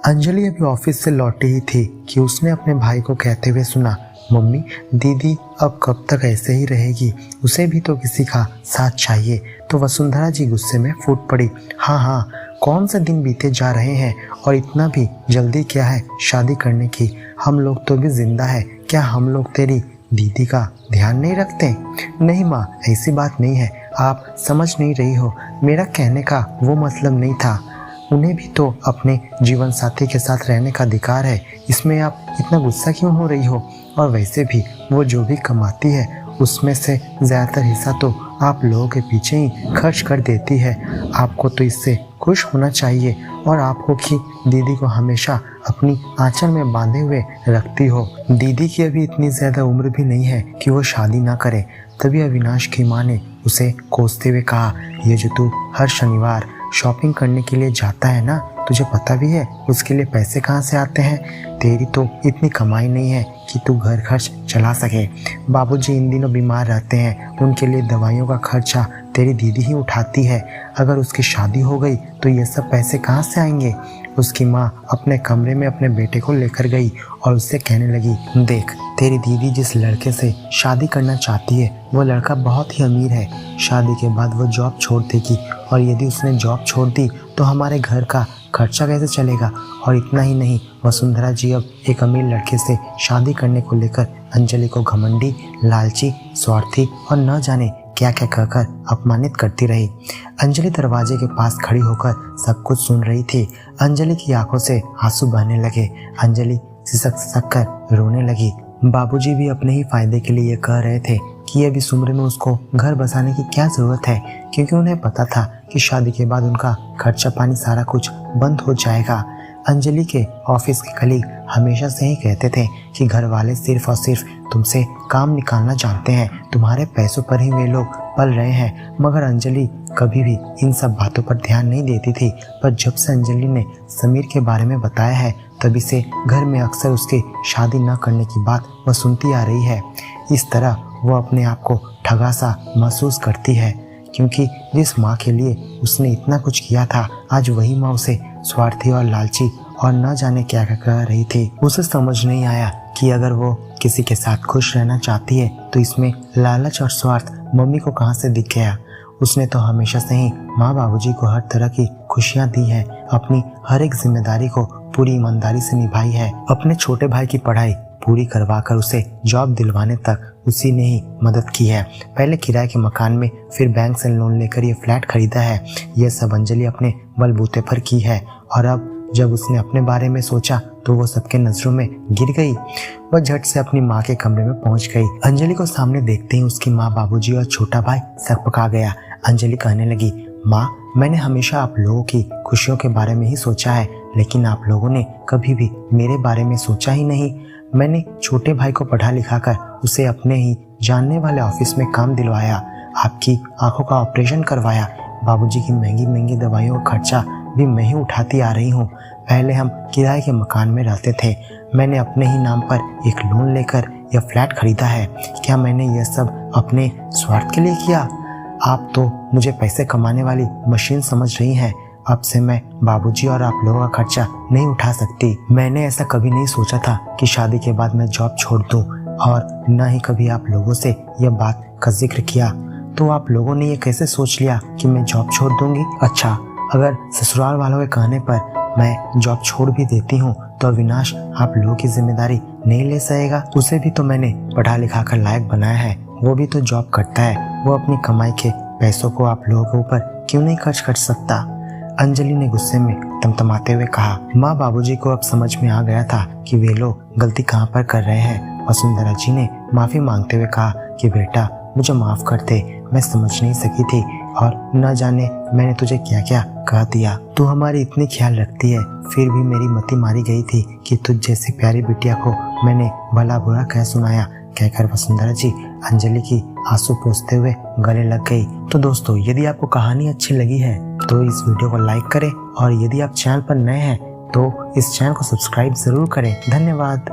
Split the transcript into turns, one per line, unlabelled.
अंजलि अभी ऑफिस से लौटी ही थी कि उसने अपने भाई को कहते हुए सुना, मम्मी दीदी अब कब तक ऐसे ही रहेगी, उसे भी तो किसी का साथ चाहिए। तो वसुंधरा जी गुस्से में फूट पड़ी, हाँ हाँ, कौन से दिन बीते जा रहे हैं और इतना भी जल्दी क्या है शादी करने की। हम लोग तो भी जिंदा है, क्या हम लोग तेरी दीदी का ध्यान नहीं रखते? नहीं माँ, ऐसी बात नहीं है, आप समझ नहीं रही हो, मेरा कहने का वो मतलब नहीं था। उन्हें भी तो अपने जीवन साथी के साथ रहने का अधिकार है, इसमें आप इतना गुस्सा क्यों हो रही हो? और वैसे भी वो जो भी कमाती है उसमें से ज़्यादातर हिस्सा तो आप लोगों के पीछे ही खर्च कर देती है। आपको तो इससे खुश होना चाहिए और आपको कि दीदी को हमेशा अपनी आंचल में बांधे हुए रखती हो। दीदी की अभी इतनी ज़्यादा उम्र भी नहीं है कि वो शादी ना करे। तभी अविनाश की माँ ने उसे कोसते हुए कहा, ये जो तू हर शनिवार शॉपिंग करने के लिए जाता है ना, तुझे पता भी है उसके लिए पैसे कहाँ से आते हैं? तेरी तो इतनी कमाई नहीं है कि तू घर खर्च चला सके। बाबूजी इन दिनों बीमार रहते हैं, उनके लिए दवाइयों का खर्चा तेरी दीदी ही उठाती है। अगर उसकी शादी हो गई तो ये सब पैसे कहाँ से आएंगे? उसकी माँ अपने कमरे में अपने बेटे को लेकर गई और उससे कहने लगी, देख तेरी दीदी जिस लड़के से शादी करना चाहती है वो लड़का बहुत ही अमीर है। शादी के बाद वो जॉब छोड़ देगी और यदि उसने जॉब छोड़ दी तो हमारे घर का खर्चा कैसे चलेगा? और इतना ही नहीं, वसुंधरा जी अब एक अमीर लड़के से शादी करने को लेकर अंजलि को घमंडी, लालची, स्वार्थी और न जाने क्या क्या कहकर अपमानित करती रही। अंजलि दरवाजे के पास खड़ी होकर सब कुछ सुन रही थी। अंजलि की आंखों से आंसू बहने लगे। अंजलि सिसक सिसक कर रोने लगी। बाबूजी भी अपने ही फायदे के लिए ये कह रहे थे कि अब इस उम्र में उसको घर बसाने की क्या ज़रूरत है, क्योंकि उन्हें पता था कि शादी के बाद उनका खर्चा पानी सारा कुछ बंद हो जाएगा। अंजलि के ऑफिस के कलीग हमेशा से ही कहते थे कि घर वाले सिर्फ और सिर्फ तुमसे काम निकालना जानते हैं, तुम्हारे पैसों पर ही वे लोग पल रहे हैं। मगर अंजलि कभी भी इन सब बातों पर ध्यान नहीं देती थी। पर जब से अंजलि ने समीर के बारे में बताया है तभी से घर में अक्सर उसके शादी न करने की बात वह सुनती आ रही है। इस तरह वो अपने आप को ठगा सा महसूस करती है, क्योंकि जिस माँ के लिए उसने इतना कुछ किया था आज वही माँ उसे स्वार्थी और लालची और न जाने क्या क्या कह रही थी। उसे समझ नहीं आया कि अगर वो किसी के साथ खुश रहना चाहती है तो इसमें लालच और स्वार्थ मम्मी को कहाँ से दिख गया। उसने तो हमेशा से ही माँ बाबूजी को हर तरह की खुशियाँ दी है, अपनी हर एक जिम्मेदारी को पूरी ईमानदारी से निभाई है। अपने छोटे भाई की पढ़ाई पूरी करवाकर उसे जॉब दिलवाने तक उसी ने ही मदद की है। पहले किराए के मकान में, फिर बैंक से लोन लेकर ये फ्लैट खरीदा है। यह सब अंजलि अपने बलबूते पर की है और अब जब उसने अपने बारे में सोचा तो वो सबके नजरों में गिर गई। वह झट से अपनी माँ के कमरे में पहुंच गई। अंजलि को सामने देखते ही उसकी माँ, बाबूजी और छोटा भाई सकपका गया। अंजलि कहने लगी, माँ मैंने हमेशा आप लोगों की खुशियों के बारे में ही सोचा है, लेकिन आप लोगों ने कभी भी मेरे बारे में सोचा ही नहीं। मैंने छोटे भाई को पढ़ा लिखा कर उसे अपने ही जानने वाले ऑफिस में काम दिलवाया, आपकी आंखों का ऑपरेशन करवाया, बाबूजी की महंगी महंगी दवाइयों का खर्चा भी मैं ही उठाती आ रही हूँ। पहले हम किराए के मकान में रहते थे, मैंने अपने ही नाम पर एक लोन लेकर यह फ्लैट खरीदा है। क्या मैंने यह सब अपने स्वार्थ के लिए किया? आप तो मुझे पैसे कमाने वाली मशीन समझ रही हैं। अब से मैं बाबूजी और आप लोगों का खर्चा नहीं उठा सकती। मैंने ऐसा कभी नहीं सोचा था कि शादी के बाद मैं जॉब छोड़ दूं और न ही कभी आप लोगों से यह बात का जिक्र किया। तो आप लोगों ने ये कैसे सोच लिया कि मैं जॉब छोड़ दूंगी? अच्छा, अगर ससुराल वालों के कहने पर मैं जॉब छोड़ भी देती हूँ तो अविनाश आप लोगों की जिम्मेदारी नहीं ले सकेगा? उसे भी तो मैंने पढ़ा लिखा कर लायक बनाया है, वो भी तो जॉब करता है, वो अपनी कमाई के पैसों को आप लोगों के ऊपर क्यों नहीं खर्च कर सकता? अंजलि ने गुस्से में तमतमाते हुए कहा। माँ बाबूजी को अब समझ में आ गया था कि वे लोग गलती कहाँ पर कर रहे हैं। वसुंधरा जी ने माफी मांगते हुए कहा कि बेटा मुझे माफ कर दे, मैं समझ नहीं सकी थी और न जाने मैंने तुझे क्या क्या कह दिया। तू हमारी इतनी ख्याल रखती है, फिर भी मेरी मति मारी गई थी कि तुझ जैसी प्यारी बिटिया को मैंने भला बुरा कह सुनाया, कहकर वसुंधरा जी अंजलि की आंसू पोंछते हुए गले लग गई। तो दोस्तों, यदि आपको कहानी अच्छी लगी है तो इस वीडियो को लाइक करें और यदि आप चैनल पर नए हैं तो इस चैनल को सब्सक्राइब जरूर करें। धन्यवाद।